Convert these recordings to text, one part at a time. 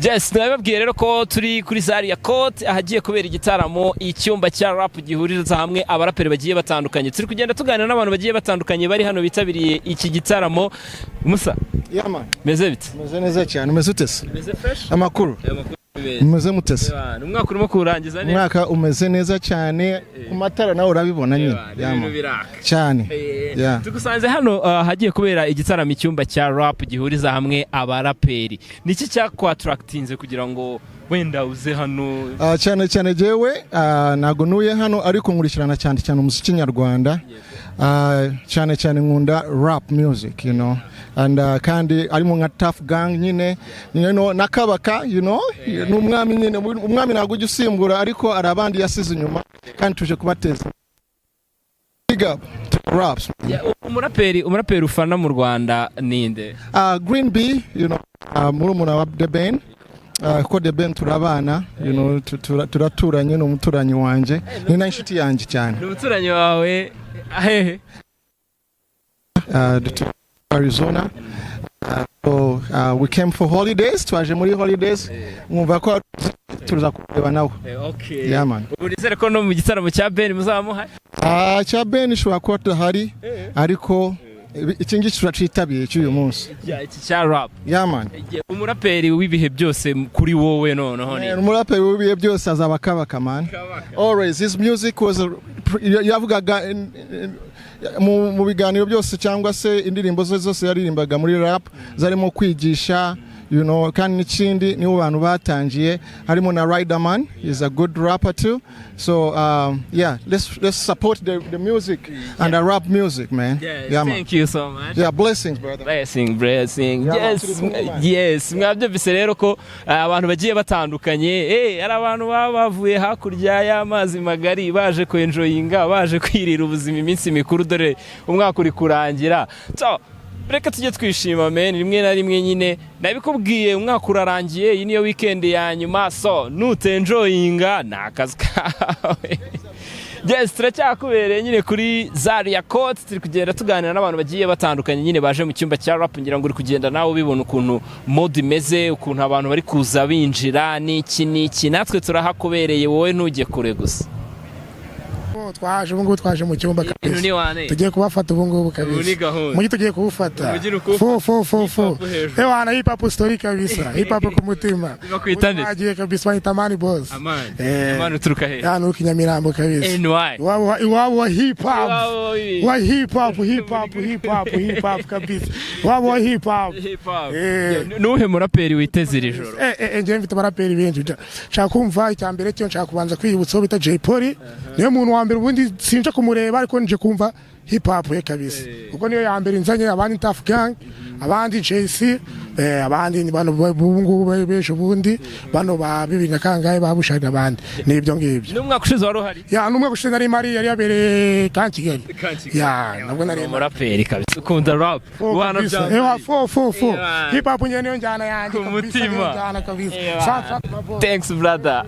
Yes, nababwiye rero ko turi kuri Zaria Court ahagiye kubera igitaramo icyumba cya rap gihuriza hamwe abaraperi bagiye batandukanye. Turi kugenda tuganira n'abantu bagiye batandukanye bari hano bitabiriye iki gitaramo. Musa, yama meze bite? meze neza cyane, meze utese? Meze fresh? Amakuru meze mutese? Umwaka urimo kurangiza neza. Umwaka umeze neza cyane, ku matara nawe urabibona nyine. Yama cyane. Tugusanze hano hagiye kubera igitaramo icyumba cya rap gihuriza hamwe abaraperi. Niki cyakwatractinze kugira ngo wenda uze hano? Cyane cyane jewe nago nuye hano ariko nkurikirana cyane cyane umuziki nyarwanda. Cyane cyane nkunda rap music, you know, and kandi arimo nka Tough Gang nyine, you know, nakabaka, you know, n'umwami nyine, umwami nago usimbura ariko arabandi yasize inyuma kandi tuje kubateza big up to raps. umuraperi ufana mu Rwanda ninde? Green B, you know, murumuna wa The Ben. Ko The Ben turabana, you know, turaturanye n'umuturanyi wanje, ni na inshuti yanje cyane. N'umuturanyi wawe hehe? Arizona. So we came for holidays, twaje muri holidays, mwumva ko tuza kureba nawe. Okay. Yeah man. Urizere ko no mu gitaramo cya Ben muzamuha? Cya Ben shwa ko hari ariko iki ngiki turacitabiye cy'uyu munsi. Iki cya rap. Yeah man. Umuraperi w'ibihe byose kuri wowe noneho ni. Umuraperi w'ibihe byose azaba kabaka man. Always his music was yavugaga mu biganiro byose cyangwa se indirimbo zose yaririmbaga muri rap zarimo kwigisha, you know, kandi n'ikindi nibo bantu batangiye harimo na Riderman, is a good rapper too. So yeah, let's support the music and the rap music, man. Yeah, thank you so much. Yeah, blessings brother. Blessing. Yeah, Yes, mwabyumvise rero ko abantu bagiye batandukanye, ari abantu bavuye hakurya y'amazi magari baje ko enjoyinga, baje kwirira ubuzima iminsi mikuru dore umwaka uri kurangira. So reka tujye twishima men, rimwe na rimwe nyine nabikubwiye umwaka urarangiye, iyi niyo weekend ya nyuma, so nutenjoyinga nakazi kawe. Yes, turacyakubereye nyine kuri Zaria Court, turi kugenda tuganira n'abantu bagiye batandukanye nyine baje mu cyumba cya rap, ngira ngo uri kugenda nawe ubibona ukuntu mode imeze, ukuntu abantu bari kuza binjira n'iki natwe turahakubereye, wowe ntujye kure gusa. Twaje ubu ngubu twaje mu cyumba kabisa, tugiye kubafata ubu ngubu kabisa, mugi tugiye kubufata fo wana hip hop story kabisa, hip hop ku mutima agiye kabisa, bahita Amani Boss. Amani uturuka he? Hano Kinyamirambo kabisa. Wa hip hop kabisa, wa hip hop. Nuhe muraperi witeze iri joro? Nje mfite abaraperi benshi, nshaka kumva icyambere cyo, nshaka kubanza kwiyibutsa bita Jay Polly, niyo muntu wa mbere ubundi sinje kumureba ariko nje kumva hip hop ye kabisa, kuko niyo ya mbere nzanye, abandi Tough Gang, abandi JC, abandi ni bano bungu besho bundi bano ba 2000 kangahe babushaka abandi nibyo ngibyo. N'umwaka ushize wari uhari? Ya n'umwaka ushize nari mari yari yabereye Kankigali. Ya nabwo nari muraperi kabisa, ukunda rap bwana bya fo hip hop nyene njana yanjye ku mutima njana kabisa. Thanks brother.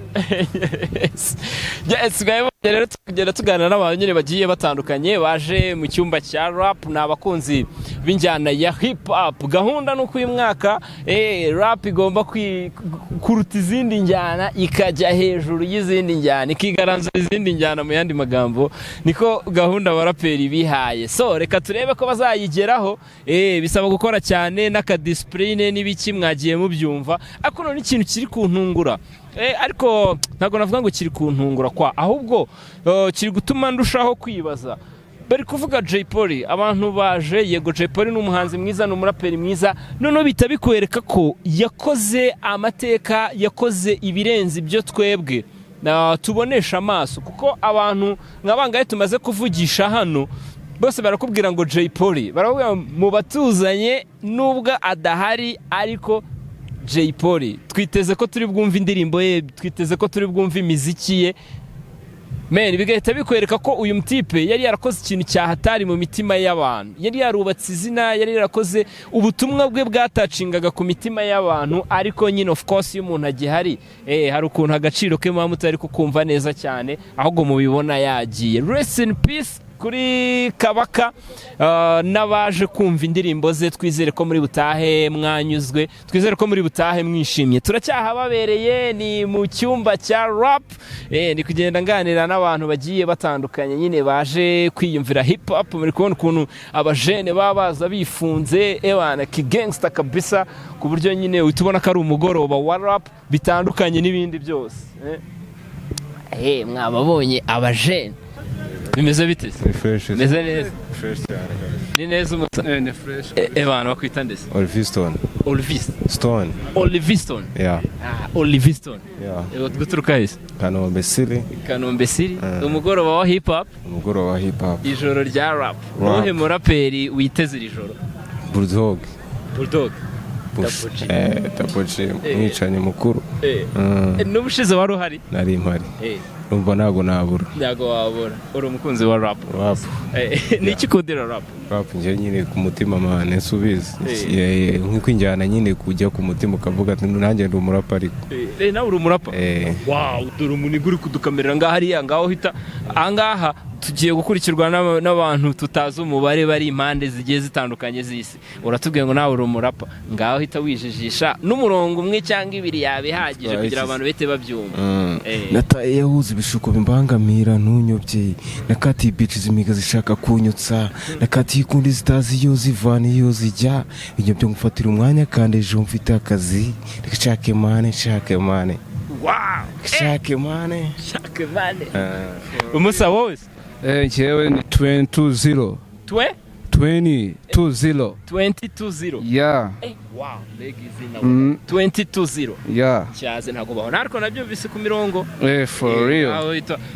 Yes, rero tugenda tuganira n'abantu nyine bagiye batandukanye baje mu cyumba cya rap, n'abakunzi b'injyana ya hip hop. Gahunda nuko uyu mwaka rap igomba kuruta izindi njyana, ikajya hejuru y'izindi njyana, ikigaranzura izindi njyana, mu yandi magambo niko gahunda abaraperi bihaye. So reka turebe ko bazayigeraho. Bisaba gukora cyane n'akadiscipline n'ibiki mwagiye mubyumva, ariko none ikintu kiri kuntungura, ariko ntago navuga ngo kiri kuntungura kwa, ahubwo kiri gutuma ndushaho kwibaza. Bari kuvuga Jay Polly, abantu baje, yego Jay Polly n'umuhanzi mwiza, n'umuraperi mwiza, none bitabikwereka ko yakoze amateka, yakoze ibirenze ibyo twebwe tubonesha amaso, kuko abantu nkabangaye tumaze kuvugisha hano bose barakubwira ngo Jay Polly, baravuga mu batuzanye nubwo adahari, ariko Jay Polly twiteze ko turi bwumva indirimbo ye, twiteze ko turi bwumva imiziki ye. Men, bigahita bikwereka ko uyu mutipe yari yarakoze ikintu cyahatari mu mitima y'abantu, yari yarubatse izina, yari yarakoze ubutumwa bwe bwatacingaga ku mitima y'abantu, ariko nyine of course iyo umuntu agihari hari ukuntu agaciro ke muba mutari kukumva neza cyane, ahubwo mubibona yagiye. Rest in peace kuri Kabaka n'abaje kumva indirimbo ze. Twizere ko muri butahe mwanyuzwe, twizere ko muri butahe mwishimye. Turacyahababereye ni mu cyumba cya rap, ni kugenda nganira n'abantu bagiye batandukanye nyine baje kwiyumvira hip hop. Muri kubona ukuntu abajene baba baza bifunze ebana kigangsta kabisa, ku buryo nyine utubona ko ari umugoroba wa rap bitandukanye n'ibindi byose. Mwababonye abajene bimeze bite? Meze neza. Ni neza umusa. Ni fresh. Ebana bakwita ndese? Oliviston. Oliviston. Yeah. Oliviston. Yeah. Guturuka hese? Kanombe City. Kanombe City. Umugoroba wa hip hop. Umugoroba wa hip hop. Ijoro rya rap. Nuhe muraperi witeze iri joro? Bulldog. Tapoche mwicanye mukuru. N'ubushize wari uhari? Nari mpari. Numva ntago nabura. Ntago wabura. Uri umukunzi wa rap. Niki kundira rap? Rap nje nyine ku mutima mane nsubize. Nk'uko injyana nyine kujya ku mutima ukavuga ati nanjye ndi umurapa ariko. Nawe uri umurapa? Wow, dore umuntu uri kudukamerera ngaho hariya ngaho hita angaha tugiye gukurikirwa n'abantu tutazi umubare bari impande zigiye zitandukanye z'isi. Uratubwiye ngo nawe uri umurapa, ngaho hita wijijisha n'umurongo umwe cyangwa ibiri yabihagije kugira abantu bete babyumva. Nataye yahuze ibishuko bimbangamira ntunyobye, nakati bitch zimiga zishaka kunyutsa, nakati ikundi zitazi iyo zivana iyo zijya, ibyo byo ngufatira umwanya kandi ejo mfite akazi. Shake mane. Wow, shake mane. Umusa wose njyewe ni 2020. 2020. Yeah. Wow, legizina. 2020. Yeah. Cyaze ntago baho. Nariko nabyumvise ku mirongo. For real. Aho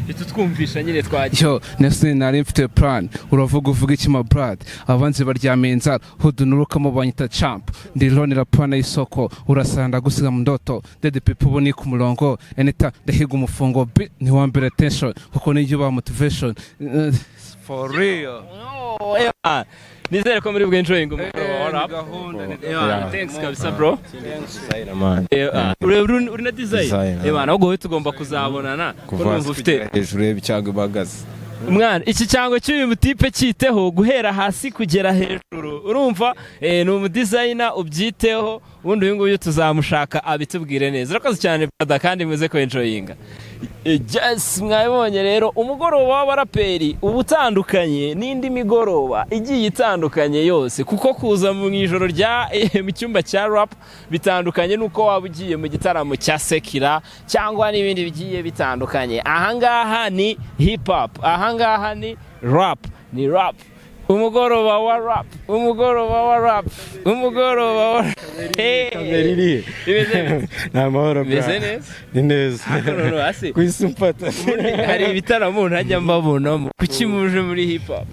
itutwumvisha nyine twagiye. Yo, nese nari mfite plan. Uravuga iki ma brad? Abanzi baryamiye inzara. Hudunuruka mu banyita champ. Ndilonera pana isoko. Urasanda gusiga mu ndoto. Dead people boni ku murongo. Eneta ndahiga umufungo. Ni wambere tension. Kuko nijyo ba motivation. For real. Oh, yeah. Nizere ko muri bwenjoying umugoroba wa rap. Thanks kabisa bro. Uri na design. Nubwo tugomba kuzabonana ko numva ufite hejuru y'icyago bagaze. Umwana iki cyango cy'uyu mutipe cyiteho guhera hasi kugera hejuru. Urumva ni umudesigner ubyiteho, ubundi uyu nguyu tuzamushaka abitubwire neza. Urakoze cyane brother kandi muze ko enjoyinga. Just mwabonye rero umugoroba w'abaraperi ubutandukanye n'indi migoroba igiye itandukanye yose, kuko kuza mu ijoro rya mu cyumba cya rap bitandukanye nuko waba ugiye mu gitaramo cya Sekira cyangwa n'ibindi bigiye bitandukanye. Ahangaha ni hip hop, ahangaha ni rap, umugoroba wa rap. Kameriri. Na mahoro bra. Ni neza. Kwisumpata. Hari ibitaramo ntajya mbabonamo. Kuki muje muri hip hop?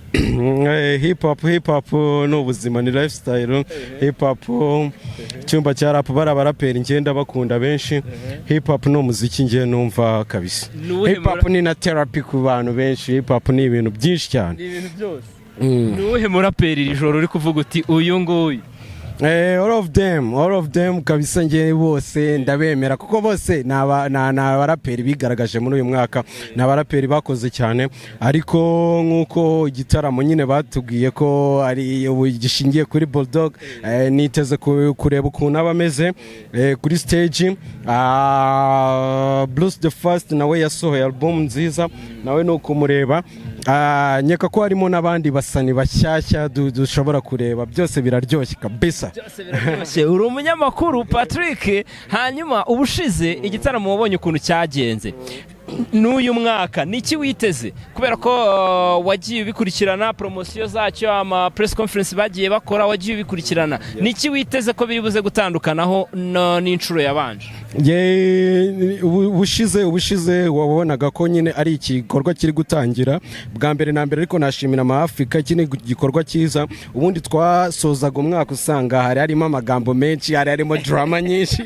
Hip hop no buzima ni lifestyle. Hip hop cyumba cya rap barabarapera ingenda bakunda benshi. Hip hop no muziki ngiye numva kabisa. Hip hop ni na therapy ku bantu benshi. Hip hop ni ibintu byinshi cyane. Ni ibintu byose. Nuhe muraperi iri joro uri kuvuga uti uyu nguyu? All of them kabisa ngiye bose ndabemera kuko bose na baraperi bigaragaje muri uyu mwaka, na baraperi bakoze cyane, ariko nkuko igitaramo nyine batubwiye ko ari gishingiye kuri Bulldog, niteze kureba ukuntu abameze kuri stage. Blues the First nawe yasohoye album nziza, nawe no kumureba. Nyeka ko harimo nabandi basani bashyashya dushobora kureba, byose biraryoshye kabisa. Uri umunyamakuru Patrick, hanyuma ubushize igitaramo wabonye ukuntu cyagenze. N'uyu mwaka niki witeze? Kubera ko wagiye bikurikirana promotion zacyo, ama press conference bagiye bakora, wagiye bikurikirana. Niki witeze ko biri buze gutandukanaho n'inshuro yabanje? Ubushize wabonaga ko nyine ari igikorwa kiri gutangira bwa mbere na mbere, ariko nashimira ama Africa kine gikorwa cyiza. Ubundi twasozaga umwaka usanga harimo amagambo menshi, harimo drama nyinshi.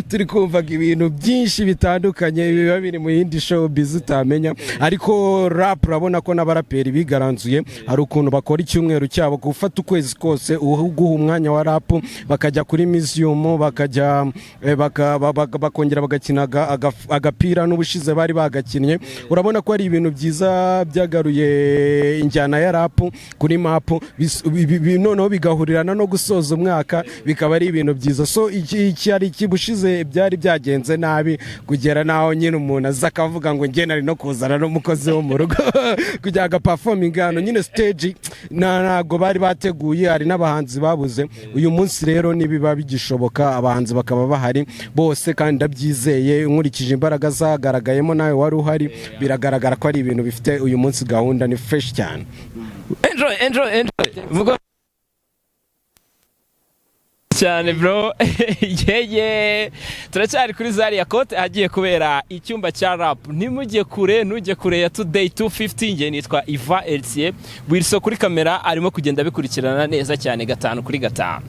Turi kumvaga ibintu byinshi bitandukanye biba biri mu yindi show bizutamenya, ariko rap urabona ko n'abaraperi bigaranzuye. Hari ukuntu bakora icyumweru cyabo gufata ukwezi kose uguha umwanya wa rap, bakajya kuri museum, bakajya bakongera bagakina agapira n'ubushize bari bagakinnye urabona ko ari ibintu byiza byagaruye injyana ya rap kuri map noneho bigahurirana no gusoza umwaka bikaba ari ibintu byiza so iki ari kibushize byari byagenze nabi kugera naho nyine umuntu aza akavuga ngo nge nari no kuzana n'umukozi wo mu rugo kugira aga performing hano nyine stage ntago bari bateguye hari n'abahanzi babuze uyu munsi rero nibiba bigishoboka abahanzi bakaba bahari bose kandi ndabyizeye nkurikije imbaraga zagaragayemo nawe wari uhari biragaragara ko ari ibintu bifite uyu munsi gahunda ni fresh cyane. Enjoy vuga cyane bro yeye turacyari kuri Zaria Cote agiye kubera icyumba cya rap ntimujye kure ya Today 250 nge nitwa Iva Elsie Wilson kuri kamera arimo kugenda bikurikirana neza cyane 5 kuri 5.